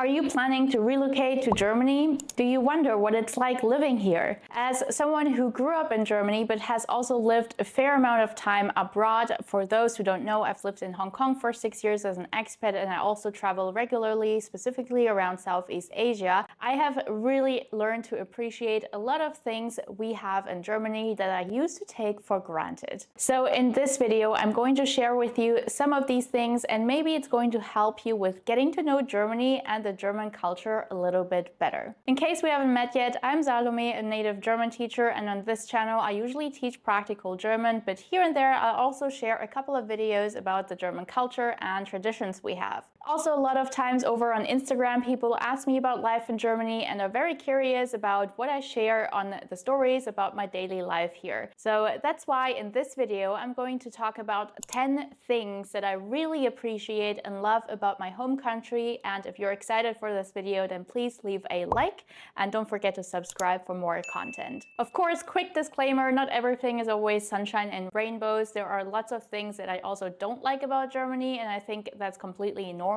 Are you planning to relocate to Germany? Do you wonder what it's like living here? As someone who grew up in Germany but has also lived a fair amount of time abroad, for those who don't know, I've lived in Hong Kong for 6 years as an expat, and I also travel regularly, specifically around Southeast Asia. I have really learned to appreciate a lot of things we have in Germany that I used to take for granted. So in this video, I'm going to share with you some of these things, and maybe it's going to help you with getting to know Germany and the German culture a little bit better. In case we haven't met yet, I'm Salome, a native German teacher, and on this channel I usually teach practical German, but here and there I'll also share a couple of videos about the German culture and traditions we have. Also, a lot of times over on Instagram, people ask me about life in Germany and are very curious about what I share on the stories about my daily life here. So that's why in this video I'm going to talk about 10 things that I really appreciate and love about my home country, and if you're excited for this video, then please leave a like and don't forget to subscribe for more content. Of course, quick disclaimer, not everything is always sunshine and rainbows. There are lots of things that I also don't like about Germany, and I think that's completely normal.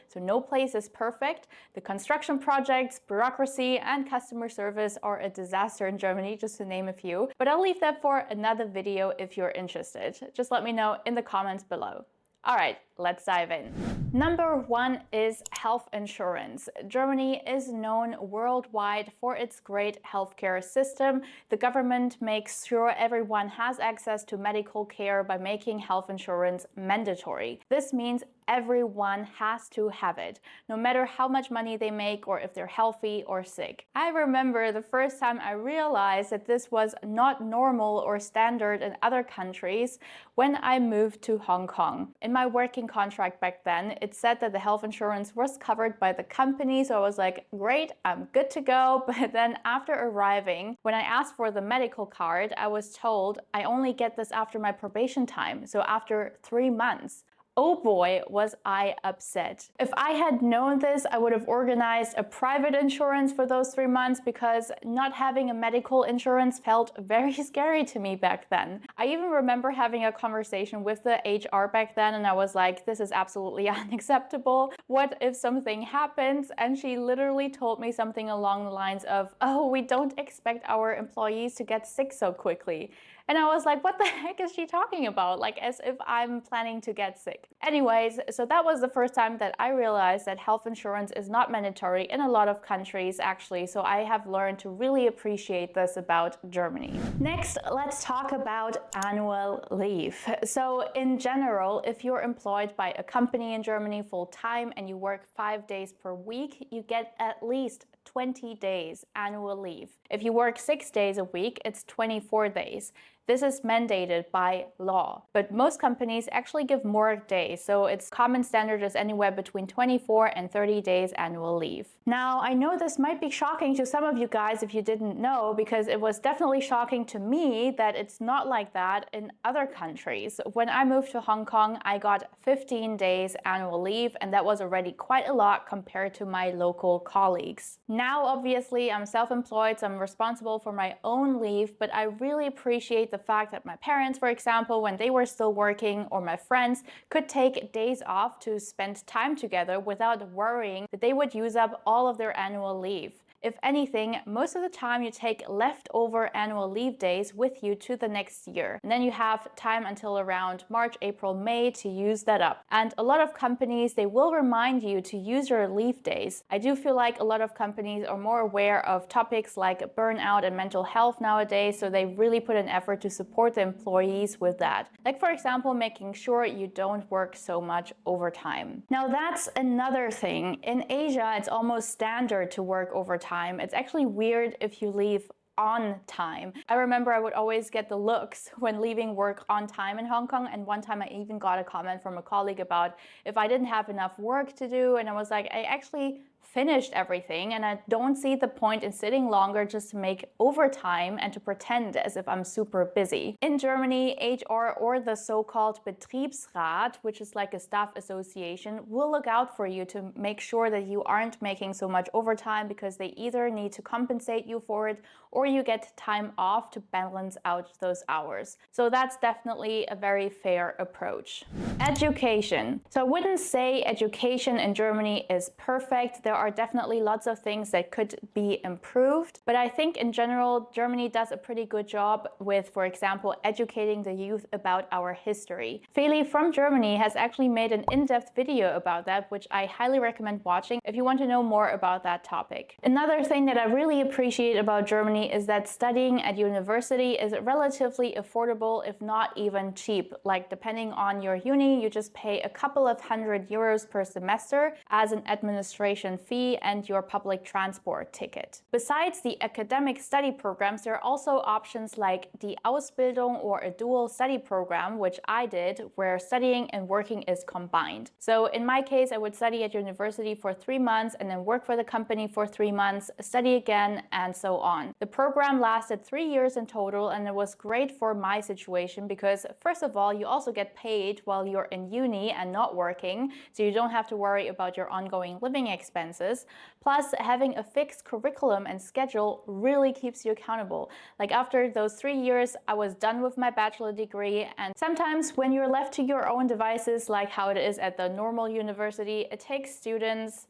So no place is perfect. The construction projects, bureaucracy, and customer service are a disaster in Germany, just to name a few. But I'll leave that for another video if you're interested. Just let me know in the comments below. All right, let's dive in. Number one is health insurance. Germany is known worldwide for its great healthcare system. The government makes sure everyone has access to medical care by making health insurance mandatory. This means everyone has to have it, no matter how much money they make or if they're healthy or sick. I remember the first time I realized that this was not normal or standard in other countries when I moved to Hong Kong. In my working contract back then, it said that the health insurance was covered by the company, so I was like, great, I'm good to go. But then after arriving, when I asked for the medical card, I was told I only get this after my probation time, so after 3 months. Oh boy, was I upset. If I had known this, I would have organized a private insurance for those 3 months, because not having a medical insurance felt very scary to me back then. I even remember having a conversation with the HR back then, and I was like, this is absolutely unacceptable. What if something happens? And she literally told me something along the lines of, oh, we don't expect our employees to get sick so quickly. And I was like, what the heck is she talking about? Like, as if I'm planning to get sick. Anyways, so that was the first time that I realized that health insurance is not mandatory in a lot of countries, actually. So I have learned to really appreciate this about Germany. Next, let's talk about annual leave. So in general, if you're employed by a company in Germany full time and you work 5 days per week, you get at least 20 days annual leave. If you work 6 days a week, it's 24 days. This is mandated by law, but most companies actually give more days, so its common standard is anywhere between 24 and 30 days annual leave. Now, I know this might be shocking to some of you guys if you didn't know, because it was definitely shocking to me that it's not like that in other countries. When I moved to Hong Kong, I got 15 days annual leave, and that was already quite a lot compared to my local colleagues. Now, obviously, I'm self-employed, so I'm responsible for my own leave, but I really appreciate the fact that my parents, for example, when they were still working, or my friends, could take days off to spend time together without worrying that they would use up all of their annual leave. If anything, most of the time you take leftover annual leave days with you to the next year. And then you have time until around March, April, May to use that up. And a lot of companies, they will remind you to use your leave days. I do feel like a lot of companies are more aware of topics like burnout and mental health nowadays, so they really put an effort to support the employees with that. Like, for example, making sure you don't work so much overtime. Now, that's another thing. In Asia, it's almost standard to work overtime. It's actually weird if you leave on time. I remember I would always get the looks when leaving work on time in Hong Kong, and one time I even got a comment from a colleague about if I didn't have enough work to do, and I was like, I actually finished everything, and I don't see the point in sitting longer just to make overtime and to pretend as if I'm super busy. In Germany, HR, or the so-called Betriebsrat, which is like a staff association, will look out for you to make sure that you aren't making so much overtime, because they either need to compensate you for it or you get time off to balance out those hours. So that's definitely a very fair approach. Education. So I wouldn't say education in Germany is perfect. There there are definitely lots of things that could be improved. But I think in general, Germany does a pretty good job with, for example, educating the youth about our history. Feli from Germany has actually made an in-depth video about that, which I highly recommend watching if you want to know more about that topic. Another thing that I really appreciate about Germany is that studying at university is relatively affordable, if not even cheap. Like, depending on your uni, you just pay a couple of €100 per semester as an administration fee and your public transport ticket. Besides the academic study programs, there are also options like the Ausbildung or a dual study program, which I did, where studying and working is combined. So in my case, I would study at university for 3 months and then work for the company for 3 months, study again, and so on. The program lasted 3 years in total, and it was great for my situation because, first of all, you also get paid while you're in uni and not working, so you don't have to worry about your ongoing living expenses. Plus, having a fixed curriculum and schedule really keeps you accountable. Like, after those 3 years, I was done with my bachelor degree, and sometimes when you're left to your own devices, like how it is at the normal university, it takes students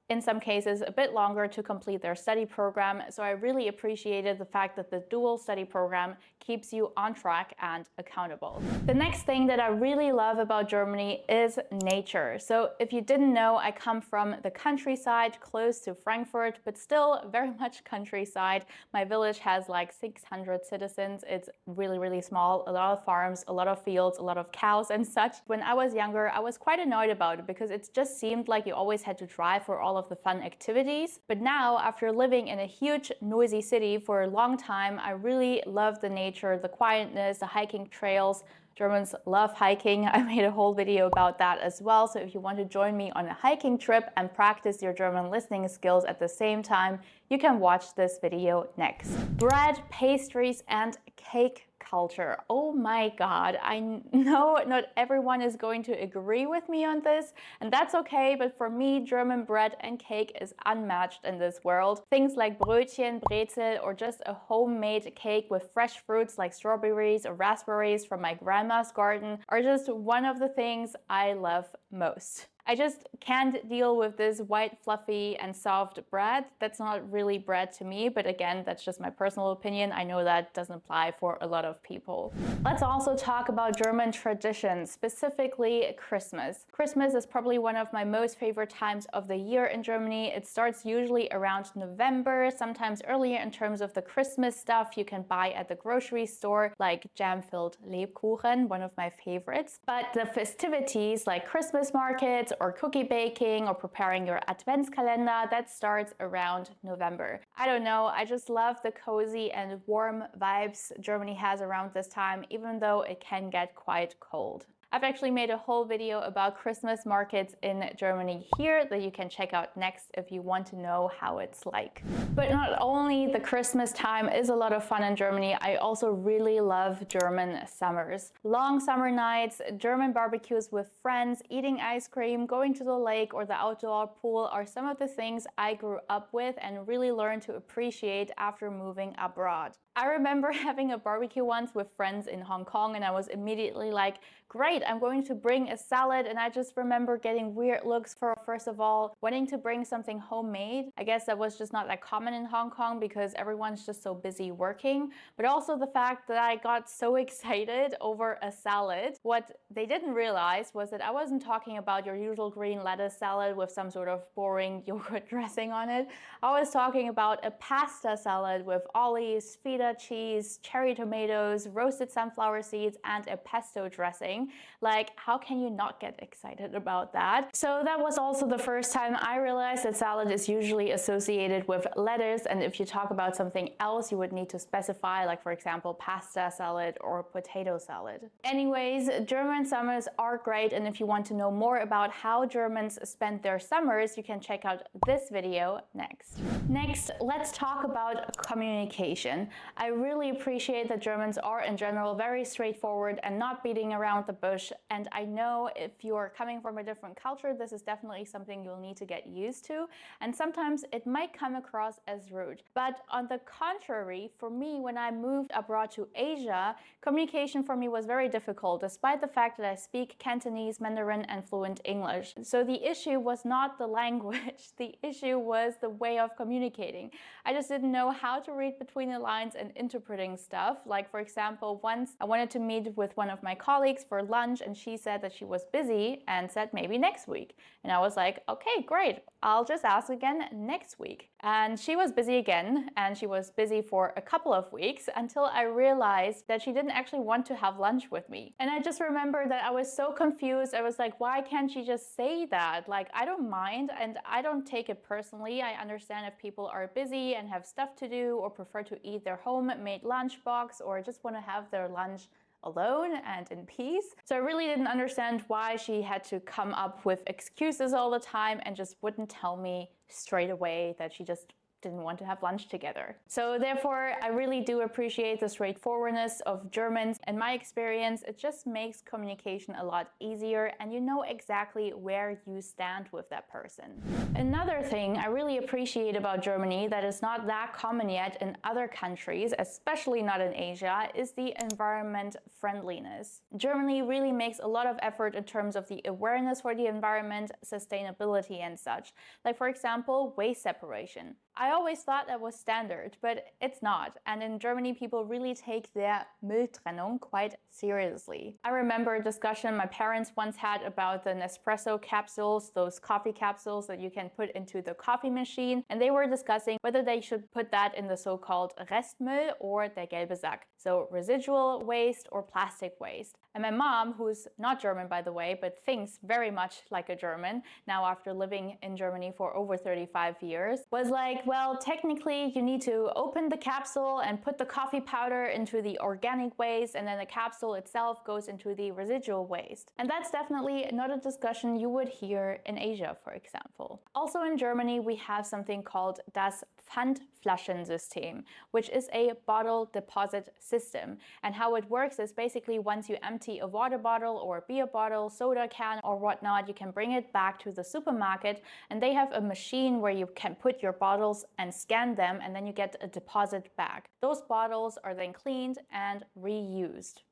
in some cases a bit longer to complete their study program. So I really appreciated the fact that the dual study program keeps you on track and accountable. The next thing that I really love about Germany is nature. So if you didn't know, I come from the countryside close to Frankfurt, but still very much countryside. My village has like 600 citizens. It's really, really small, a lot of farms, a lot of fields, a lot of cows and such. When I was younger, I was quite annoyed about it because it just seemed like you always had to drive for all of the fun activities. But now, after living in a huge noisy city for a long time, I really love the nature, the quietness, the hiking trails. Germans love hiking. I made a whole video about that as well. So if you want to join me on a hiking trip and practice your German listening skills at the same time, you can watch this video next. Bread, pastries, and cake culture. Oh my God, I know not everyone is going to agree with me on this, and that's okay, but for me, German bread and cake is unmatched in this world. Things like Brötchen, Brezel, or just a homemade cake with fresh fruits like strawberries or raspberries from my grandma's garden are just one of the things I love most. I just can't deal with this white, fluffy, and soft bread. That's not really bread to me, but again, that's just my personal opinion. I know that doesn't apply for a lot of people. Let's also talk about German traditions, specifically Christmas. Christmas is probably one of my most favorite times of the year in Germany. It starts usually around November, sometimes earlier in terms of the Christmas stuff you can buy at the grocery store, like jam-filled Lebkuchen, one of my favorites. But the festivities like Christmas markets or cookie baking or preparing your Adventskalender, that starts around November. I don't know, I just love the cozy and warm vibes Germany has around this time, even though it can get quite cold. I've actually made a whole video about Christmas markets in Germany here that you can check out next if you want to know how it's like. But not only the Christmas time is a lot of fun in Germany, I also really love German summers. Long summer nights, German barbecues with friends, eating ice cream, going to the lake or the outdoor pool are some of the things I grew up with and really learned to appreciate after moving abroad. I remember having a barbecue once with friends in Hong Kong, and I was immediately like, great, I'm going to bring a salad. And I just remember getting weird looks for, first of all, wanting to bring something homemade. I guess that was just not that common in Hong Kong because everyone's just so busy working. But also the fact that I got so excited over a salad. What they didn't realize was that I wasn't talking about your usual green lettuce salad with some sort of boring yogurt dressing on it. I was talking about a pasta salad with olives, feta cheese, cherry tomatoes, roasted sunflower seeds, and a pesto dressing. Like, how can you not get excited about that? So that was also the first time I realized that salad is usually associated with lettuce, and if you talk about something else, you would need to specify, like for example, pasta salad or potato salad. Anyways, German summers are great, and if you want to know more about how Germans spend their summers, you can check out this video next. Next, let's talk about communication. I really appreciate that Germans are in general very straightforward and not beating around the bush. And I know if you're coming from a different culture, this is definitely something you'll need to get used to. And sometimes it might come across as rude. But on the contrary, for me, when I moved abroad to Asia, communication for me was very difficult, despite the fact that I speak Cantonese, Mandarin, and fluent English. So the issue was not the language, the issue was the way of communicating. I just didn't know how to read between the lines and interpreting stuff. Like, for example, once I wanted to meet with one of my colleagues for lunch and she said that she was busy and said maybe next week. And I was like, okay, great, I'll just ask again next week. And she was busy again, and she was busy for a couple of weeks until I realized that she didn't actually want to have lunch with me. And I just remember that I was so confused. I was like, why can't she just say that? Like, I don't mind and I don't take it personally. I understand if people are busy and have stuff to do or prefer to eat their homemade lunchbox or just want to have their lunch alone and in peace. So I really didn't understand why she had to come up with excuses all the time and just wouldn't tell me straight away that she just didn't want to have lunch together. So therefore, I really do appreciate the straightforwardness of Germans. In my experience, it just makes communication a lot easier and you know exactly where you stand with that person. Another thing I really appreciate about Germany that is not that common yet in other countries, especially not in Asia, is the environment friendliness. Germany really makes a lot of effort in terms of the awareness for the environment, sustainability and such. Like, for example, waste separation. I always thought that was standard, but it's not. And in Germany, people really take their Mülltrennung quite seriously. I remember a discussion my parents once had about the Nespresso capsules, those coffee capsules that you can put into the coffee machine. And they were discussing whether they should put that in the so-called Restmüll or der gelbe Sack. So residual waste or plastic waste. And my mom, who's not German by the way, but thinks very much like a German, now after living in Germany for over 35 years, was like, well, technically you need to open the capsule and put the coffee powder into the organic waste, and then the capsule itself goes into the residual waste. And that's definitely not a discussion you would hear in Asia, for example. Also in Germany, we have something called das Pfandflaschensystem, which is a bottle deposit system. And how it works is basically once you empty a water bottle or a beer bottle, soda can or whatnot, you can bring it back to the supermarket and they have a machine where you can put your bottles and scan them and then you get a deposit back. Those bottles are then cleaned and reused.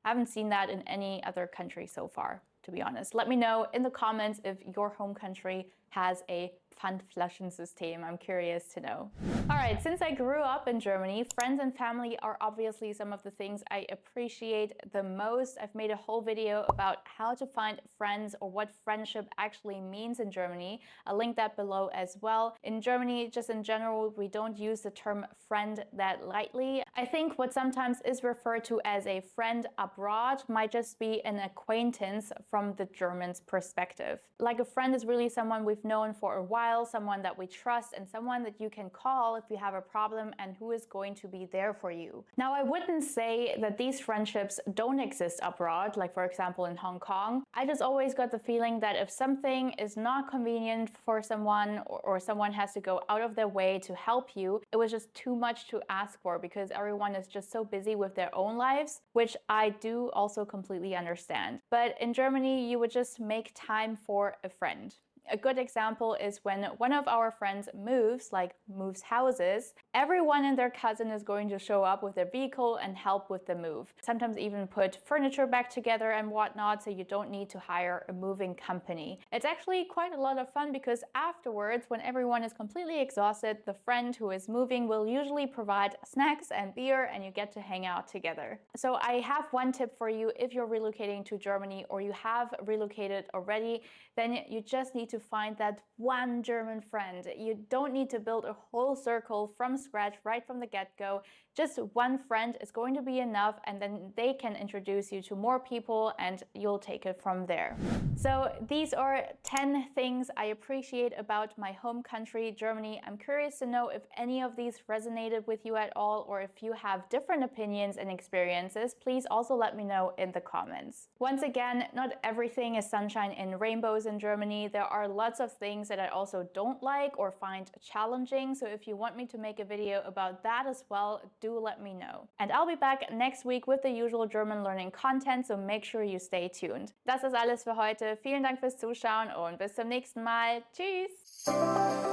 I haven't seen that in any other country so far, to be honest. Let me know in the comments if your home country has a Pfandflaschensystem. I'm curious to know. All right, since I grew up in Germany, friends and family are obviously some of the things I appreciate the most. I've made a whole video about how to find friends or what friendship actually means in Germany. I'll link that below as well. In Germany, just in general, we don't use the term friend that lightly. I think what sometimes is referred to as a friend abroad might just be an acquaintance from the German's perspective. Like a friend is really someone we've known for a while, someone that we trust, and someone that you can call if you have a problem and who is going to be there for you. Now, I wouldn't say that these friendships don't exist abroad, like for example in Hong Kong. I just always got the feeling that if something is not convenient for someone or someone has to go out of their way to help you, it was just too much to ask for because everyone is just so busy with their own lives, which I do also completely understand. But in Germany, you would just make time for a friend. A good example is when one of our friends moves houses, everyone and their cousin is going to show up with their vehicle and help with the move. Sometimes even put furniture back together and whatnot, so you don't need to hire a moving company. It's actually quite a lot of fun because afterwards, when everyone is completely exhausted, the friend who is moving will usually provide snacks and beer and you get to hang out together. So I have one tip for you if you're relocating to Germany or you have relocated already, then you just need to find that one German friend. You don't need to build a whole circle from scratch right from the get-go. Just one friend is going to be enough, and then they can introduce you to more people and you'll take it from there. So these are 10 things I appreciate about my home country, Germany. I'm curious to know if any of these resonated with you at all, or if you have different opinions and experiences. Please also let me know in the comments. Once again, not everything is sunshine and rainbows in Germany. There are are lots of things that I also don't like or find challenging. So if you want me to make a video about that as well, do let me know. And I'll be back next week with the usual German learning content, so make sure you stay tuned. Das ist alles für heute. Vielen Dank fürs Zuschauen und bis zum nächsten Mal. Tschüss!